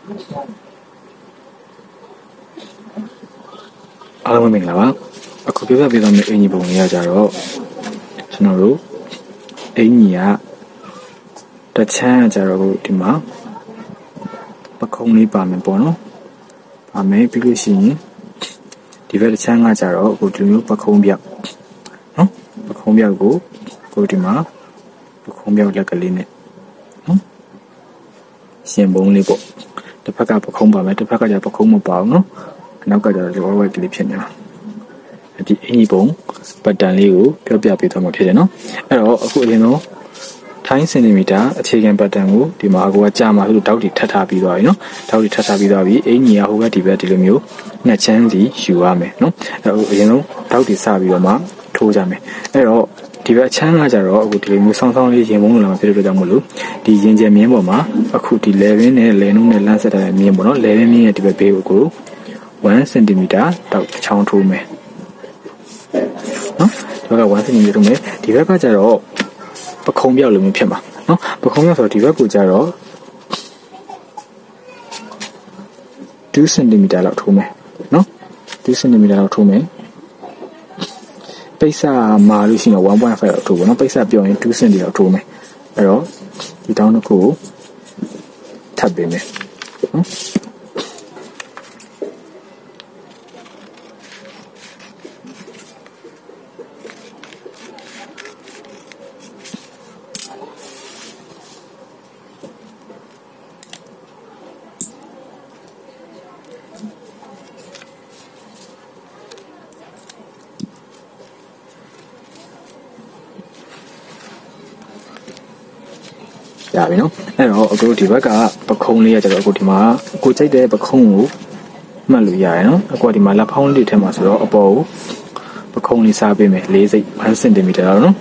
အားလုံးမင်္ဂလာပါအခုပြောပြပေးသွားမယ့်အင်ကြီးပုံလေးကကြတော့ကျွန်တော်တို့အင်ကြီးကတချမ်းကကြတော့ဒီမှာပခုံးလေးပါမယ်ပေါ့နော်ပါမယ်ပြီးလို့ရှိရင်ဒီဘက်တချမ်းကကြတော့ဒီလိုမျိုးပခုံးပြောက်နော်ပခုံးပြောက်ကိုဒီမှာပခုံးပြောက်လက်ကလေးနဲ့နော်ရှင်ပုံးလေးပေါ့တစ်ဖက်ကပခုံးပါမယ်တစ်ဖက်ကကြပခုံးမပါဘူးနော်နောက်ကကြတော့လောဝဲကလေးဖြစ်နေတာဒီအင်ကြီးပုံပတ်တန်လေးကိုပြောပြပေးသွားမှာဖြစ်တယ်နော်အဲ့တော့အခုအရင်ဆုံးထိုင်းစင်တီမီတာအခြေခံပတ်တန်ကိုဒီမှာအကူကကြာမှာလို့တောက်တီထပ်ထားပြီးသွားပြီနော်တောက်တီထပ်ထားပြီးသွားပြီအင်ကြီးကဟိုဘက်ဒီဘက်ဒီလိုမျိုးနှစ်ချမ်းစီယူရမယ်နော်အဲ့တော့အရင်ဆုံးတောက်တီစပြီးတော့မှထိုးကြမယ်အဲ့တော့ဒီဘက်ချမ်းကကြတော့အခုဒီလိုမျိုးဆောင်းလေးရင်ပုံးလိုလာမှာဖြစ်တဲ့အတွက်ကြောင့်မို့လို့ဒီရင်ကျယ်မြင်းပေါ်မှာအခုဒီ level နဲ့ level နဲ့လမ်းဆက်တဲ့မြင်းပေါ့နော် level မြင်းရဲ့ဒီဘက်ဘေးကို1 cm တောက်ချောင်းထိုးမယ်နော်ဒီဘက်က1 cm ထိုးမယ်ဒီဘက်ကကျတော့ပခုံးပြောက်လိုမျိုးဖြစ်မှာနော်ပခုံးပြောက်ဆိုတော့ဒီဘက်ကိုကျတော့2 cm လောက်ထိုးမယ်နော်2 cm လောက်ထိုးမယ်ပိတ်စမာလို့ရှိရင်1.5လောက်ထိုးပေါ့နော်ပိတ်စပြောင်းရင်2 cm လောက်ထိုးမယ်အဲ့တော့ဒီတောင်းတစ်ခုကိုထပ်ပေးမယ်နော်ရပြီနော်အဲ့တော့အခုဒီဘက်ကပခုံးလေးကကျတော့အခုဒီမှာကိုကြိုက်တဲ့ပခုံးကိုမှတ်လို့ရတယ်နော်အခုဒီမှာလက်ဖောင်းလေးထဲမှာဆိုတော့အပေါ်ကိုပခုံးလေးစားပေးမယ်လေးစိတ်1 cm လောက်နော်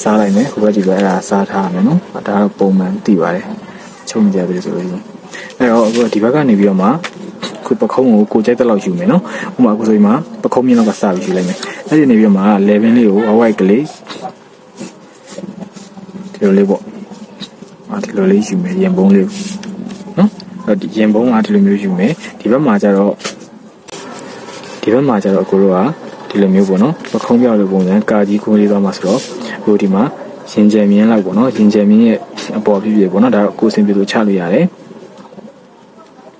စားလိုက်မယ်ဟိုဘက်ဒီဘက်အဲ့ဒါစားထားရမယ်နော်ဒါတော့ပုံမှန်သိပါတယ်ချုံကြပြီဆိုလို့အဲ့တော့အခုဒီဘက်ကနေပြီးတော့မှခုပခုံးကိုကြိုက်တဲ့လောက်ယူမယ်နော်ဥပမာအခုဆိုဒီမှာပခုံးမြင့်လောက်ကစားပြီးယူလိုက်မယ်အဲ့ဒီနေပြီးတော့မှ level လေးကိုအဝိုက်ကလေးဒီလိုလေးပေါ့ဒီလိုလေးယူမယ်ရင်ပုံးလေးနော်အဲ့ဒီရင်ပုံးကဒီလိုမျိုးယူမယ်ဒီဘက်မှာကျတော့အကိုတို့ကဒီလိုမျိုးပေါ့နော်ပခုံးပြောက်လိုပုံစံကာကြီးကိုလေးသွားမှာဆိုတော့အခုဒီမှာရင်ကျယ်မြင်းလောက်ပေါ့နော်ရင်ကျယ်မြင်းရဲ့အပေါ်ပြည့်ပြည့်ပေါ့နော်ဒါတော့ကိုယ်စင်ပြလို့ချလို့ရတယ်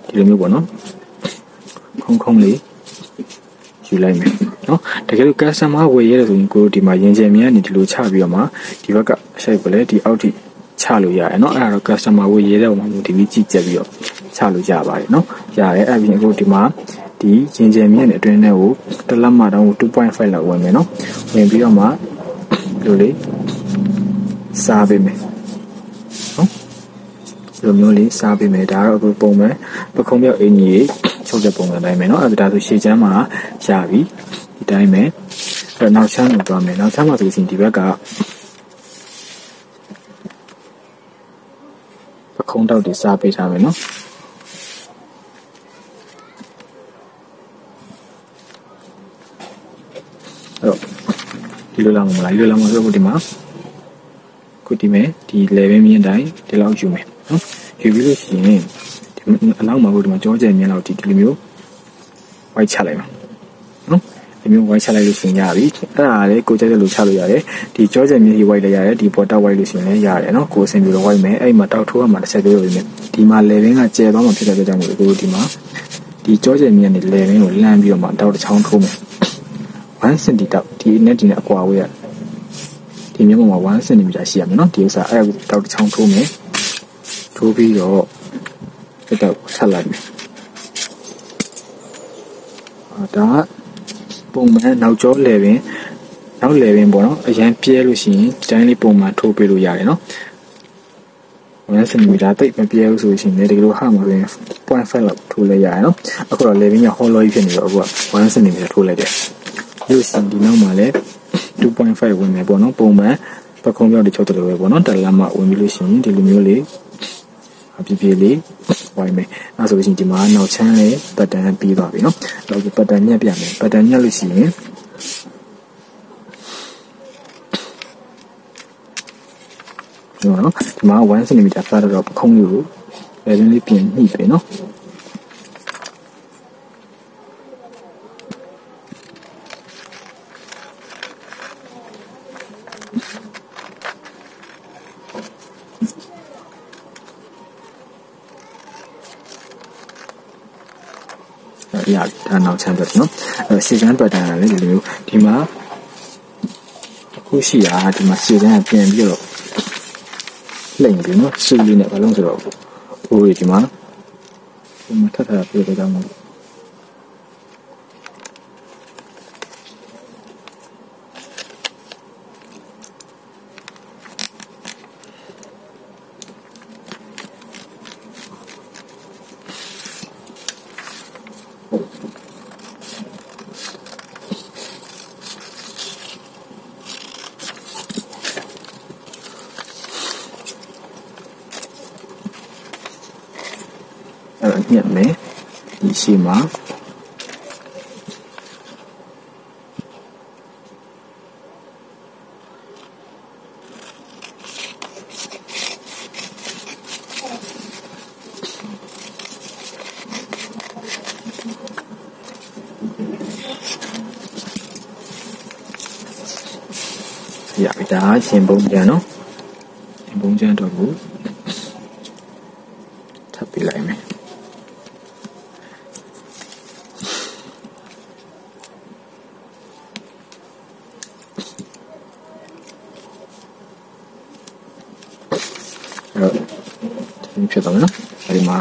ဒီလိုမျိုးပေါ့နော်ခုံလေးယူလိုက်မယ်နော်တကယ်လို့ customer ဝယ်ရတယ်ဆိုရင်ကိုဒီမှာရင်ကျယ်မြင်းကနေဒီလိုချပြီးတော့မှဒီဘက်ကအရှိတ်ကိုလည်းဒီအောက်ထိချလို့ရတယ်เนาะအဲ့ဒါတော့ customer ဝယ်ရတဲ့ပုံမှာဒီလိုကြည့်ကြပြီးတော့ချလို့ရပါတယ်เนาะရတယ်အဲ့ပြင်အခုဒီမှာဒီရင်ကျယ်မြင့်တဲ့အတွင်းထဲကိုတစ်လက်မတောင်2.5 လောက်ဝင်မယ်เนาะဝင်ပြီးတော့မှဒီလိုလေးစားပေးမယ်เนาะဒီလိုမျိုးလေးစားပေးမယ်ဒါတော့အခုပုံမှန်ပခုံးပြောက်အင်ကြီးချုပ်တဲ့ပုံစံတိုင်းပဲเนาะအဲ့ဒါဆိုရှေ့ချမ်းမှာရပြီဒီတိုင်းပဲအဲ့နောက်ချမ်းကိုသွားမယ်နောက်ချမ်းမှာဆိုရင်ဒီဘက်ကခုံးတောက်တွေစားပေးထားမယ်နော်အဲ့တော့ဒီလိုလာမလားဒီလိုလာမဆိုတော့ဒီမှာခုဒီမဲ့ဒီ level မြင့်တိုင်းဒီလောက်ယူမယ်နော်ယူပြီးလို့ရှိရင်ဒီအနောက်မှာဒီမှာကြောကျယ်မြင့်လောက်ဒီလိုမျိုး white ချလိုက်ပါနော်ဒီမျိုး white ချလိုက်လို့ရှိရင်ရပြီအဲ့ဒါလေကိုကြိုက်တဲ့လိုချလို့ရတယ်ဒီကြောကျယ်မြင့်ကြီး white လည်းရတယ်ဒီပေါ်တောက် white လို့ရှိရင်လည်းရတယ်နော်ကိုအဆင်ပြေလို့ white မယ်အဲ့မှာတောက်ထိုးရမှာတစ်ချက်ပြောရမယ်ဒီမှာ level ကကျယ်သွားမှဖြစ်တဲ့အတွက်ကြောင့်မို့လို့ကိုဒီမှာဒီကြောကျယ်မြင့်နေ level ကိုလှမ်းပြီးတော့မှတောက်တစ်ချောင်းထိုးမယ်1 cm တောက်ဒီနဲ့ဒီနဲ့အကွာဝေးရဒီမျိုးပေါ်မှာ1 cm ရှိရမယ်နော်ဒီဥစ္စာအဲ့ဒါတောက်တစ်ချောင်းထိုးမယ်ထိုးပြီးတော့အဲ့တော့ဆက်လိုက်မယ်ဒါပုံမှန်နောက်ကျော level နောက် level ပေါ့နော်အရန်ပြဲလို့ရှိရင်ဒီတိုင်းလေးပုံမှန်ထိုးပေးလို့ရတယ်နော်1 cm တိတ်မပြဲဘူးဆိုရှင်လည်းဒီလိုဟာမှာဆိုရင် 0.5 လောက်ထိုးလိုက်ရတယ်နော်အခုတော့ level က hollow ကြီးဖြစ်နေတော့အခုက1 cm ထိုးလိုက်တယ်လို့ရှင်ဒီနောက်မှာလည်း 2.5 ဝင်မယ်ပေါ့နော်ပုံမှန်ပခုံးပြောက်တွေချုပ်တယ်လို့ပဲပေါ့နော်တက်လာမှဝင်ပြီးလို့ရှိရင်ဒီလိုမျိုးလေးအပြည့်ပြည့်လေးဝိုင်းမယ်အဲဆိုလို့ရှိရင်ဒီမှာနောက်ချမ်းလေးပတ်တန်ပြီးသွားပြီနော်အဲ့တော့ပတ်တန်ညက်ပြမယ်ပတ်တန်ညက်လို့ရှိရင်နော်ဒီမှာ1 cm ဖတ်တော့ပခုံးလေးကို ဘယ်လိုလေးပြင်ညှိပဲနော်ရပြီဒါနောက်ချမ်းပဲနော်ရှေ့ချမ်းပတ်တန်ကလည်းဒီလိုမျိုးဒီမှာအခုရှိတာဒီမှာရှေ့ချမ်းကပြင်ပြီးတော့လိမ့်ပြီနော်စူလေးနဲ့ဘာလို့ဆိုတော့ဟိုဒီမှာထပ်ထပ်ပြေးကြအောင်ညက်မယ်ဒီရှိမှာရပြီဒါရှင်ပုံကြံနော်ရှင်ပုံကြံတော့ကိုထပ်ပြလိုက်မယ်ဖြစ်တော့နော်အဲဒီမှာ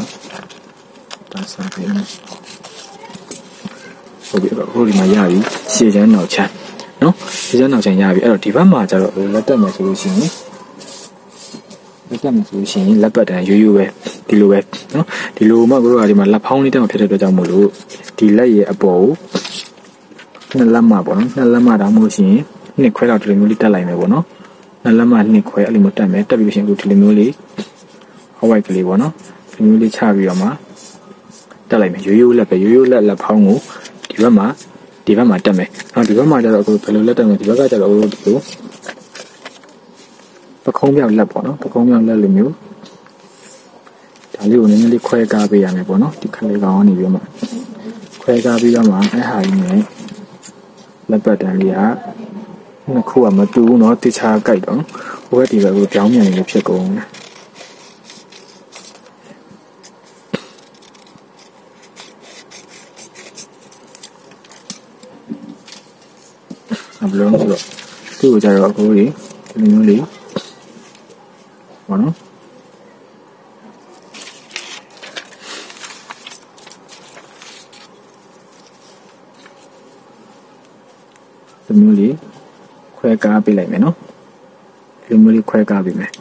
ဒါစားပေးမယ်ဟုတ်ပြီဟိုဒီမှာရပြီရှေ့ချမ်းနောက်ချမ်းနော်ရှေ့ချမ်းနောက်ချမ်းရပြီအဲ့တော့ဒီဘက်မှာကျတော့လက်တက်မယ်ဆိုလို့ရှိရင်လက်ပတ်တန်ရိုးရိုးပဲဒီလိုပဲနော်ဒီလိုမှကိုတို့ကဒီမှာလက်ဖောင်းလေးတက်မှဖြစ်တဲ့အတွက်ကြောင့်မို့လို့ဒီလက်ရဲ့အပေါ်ကိုနှစ်လက်မှပေါ့နော်နှစ်လက်မှတောင်မို့လို့ရှိရင်နှစ်ခွဲလောက်ဒီလိုမျိုးလေးတက်လိုက်မယ်ပေါ့နော်နှစ်လက်မှနှစ်ခွဲအဲ့လိုမျိုးတက်မယ်တက်ပြီးလို့ရှိရင်အခုဒီလိုမျိုးလေးဝိုက်ကလေးပေါ့နော်ဒီမျိုးလေးချပြီးတော့မှတက်လိုက်မယ်ရိုးရိုးလက်ပဲရိုးရိုးလက်ဖောင်းကိုဒီဘက်မှာတက်မယ်နောက်ဒီဘက်မှာကျတော့အခုဘယ်လိုလက်တက်မလဲဒီဘက်ကကျတော့အခုဒီလိုပခုံးမြောက်လက်ပေါ့နော်ပခုံးမြောက်လက်လိုမျိုးဒါလေးကိုနည်းနည်းလေးခွဲကားပေးရမယ်ပေါ့နော်ဒီခလေးကောင်ကနေပြီးတော့မှခွဲကားပြီးတော့မှအဲ့ဟာကြီးနဲ့လက်ပတ်တန်လေးကနှစ်ခုကမတူဘူးเนาะတခြားကြိုက်တော့ဟိုဘက်ဒီဘက်ကိုကြောင်းမြန်လေးဖြစ်ကုန်တယ်ဘယ်လိုလဲဆိုတော့သူ့ကိုကြတော့အခုဒီလိုမျိုးလေးပေါ့နော်ဒီမျိုးလေးခွဲကားပေးလိုက်မယ်နော်ဒီမျိုးလေးခွဲကားပေးမယ်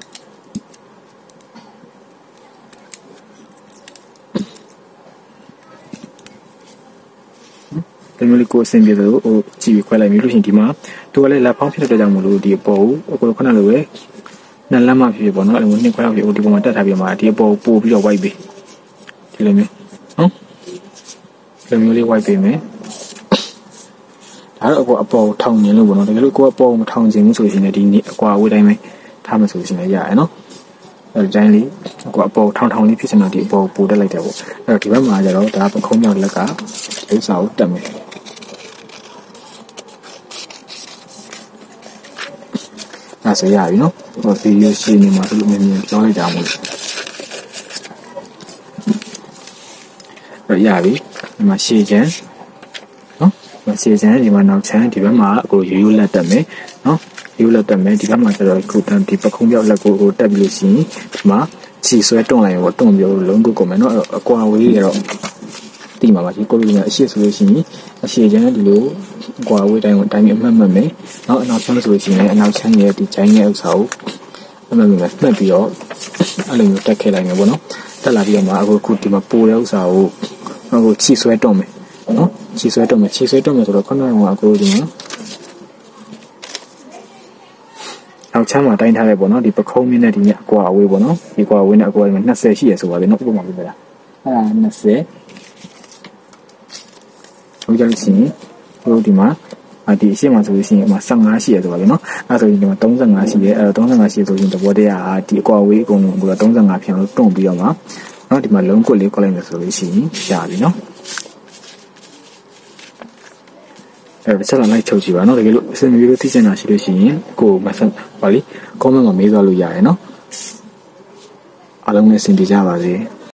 ဒီမျိုးလေးကိုအဆင်ပြေသလိုဟိုကြည့်ပြီးခွဲလိုက်ပြီလို့ရှိရင်ဒီမှာသူကလည်းလက်ဖောင်းဖြစ်တဲ့အတွက်ကြောင့်မလို့ဒီအပေါ်ကိုအခုခဏလိုပဲနှစ်လက်မှဖြစ်ပေါ့နော်အဲ့လိုနှစ်ခွဲလောက်ဖြစ်ဟိုဒီပေါ်မှာတက်ထားပြီးမှဒီအပေါ်ပို့ပြီးတော့ဝိုက်ပေးဒီလိုမျိုးနော်ဒီမျိုးလေးဝိုက်ပေးမယ်ဒါတော့အပေါ်ထောင်နေလို့ပေါ့နော်တကယ်လို့ကိုကအပေါ်မထောင်ခြင်းဘူးဆိုရှင်လည်းဒီနေ့အကွာအဝေးတိုင်းပဲထားမှဆိုရှင်လည်းရရနော်အဲ့ဒီတိုင်းလေးကိုအပေါ်ထောင်လေးဖြစ်စင်တော့ဒီအပေါ်ပို့တက်လိုက်တယ်ပေါ့အဲ့တော့ဒီဘက်မှာကျတော့ဒါပခုံးမြောက်လက်ကအိစာကိုတက်မယ်အဲ့ဆိုရပြီနော်ဟိုဗီဒီယိုရှင်းနေမှာဆိုလို့မြင်ပြောလိုက်တာမို့ရပြီဒီမှာရှေ့ချမ်းနော်ရှေ့ချမ်းဒီမှာနောက်ချမ်းဒီဘက်မှာအခုရိုးရိုးလက်တက်မယ်နော်ရိုးလက်တက်မယ်ဒီဘက်မှာကျတော့ခုတန်းဒီပခုံးပြောက်လက်ကိုတက်ပြီးလို့ရှိရင်ဒီမှာခြေဆွဲတွန့်လိုက်ရောတွန့်ပြီးလုံးကုန်မယ်နော်အဲ့တော့အကွာဝေးရတော့တိမှာပါဒီကိုလိုမျိုးအရှိဆိုလို့ရှိရင်အရှိချမ်းဒီလိုအကွာဝေးတိုင်းကိုတိုင်းအမှတ်မှတ်မယ်နော်အနောက်ချမ်းဆိုလို့ရှိရင်အနောက်ချမ်းရဲ့ဒီဂျိုင်းရဲ့ဥစ္စာကိုအမှတ်မှတ်ပြီးတော့အဲ့လိုမျိုးတက်ခဲ့လိုက်မယ်ပေါ့နော်တက်လာပြီးတော့မှအခုဒီမှာပိုတဲ့ဥစ္စာကိုအခုခြေဆွဲတွန့်မယ်နော်ခြေဆွဲတွန့်မယ်ဆိုတော့ခဏကအခုဒီမှာနောက်ချမ်းမှာတိုင်းထားလိုက်ပေါ့နော်ဒီပခုံးမြင့်တဲ့ဒီညအကွာအဝေးပေါ့နော်ဒီကွာအဝေးနဲ့အကွာ20ရှိရဆိုပါပြီနော်ဥပမာပြပြတာအဲ့ဒါ20ဟုတ်ကြလို့ရှိရင်တို့ဒီမှာဒီအရှင်းမှာဆိုလို့ရှိရင်15ရှိရဆိုပါပြီနော်အဲ့ဆိုရင်ဒီမှာ35ရှိတယ်အဲ့တော့35ရှိဆိုရင်တဘောတည်းကဒီအကွာအဝေးအကုန်လုံးက35ဖြန်လို့တွန့်ပြီးတော့မှ နော်ဒီမှာလုံးကွက်လေးကောက်လိုက်မယ်ဆိုလို့ရှိရင်ရှာပြီနော်အဲ့တော့ချက်လာလိုက်ချုပ်ကြည့်ပါနော်တကယ်လို့အစင်မျိုးသိချင်တာရှိလို့ရှိရင်ကိုမဆက်ပါလိ comment မှာမေးသွားလို့ရတယ်နော်အားလုံးနဲ့ဆင်ပြေကြပါစေ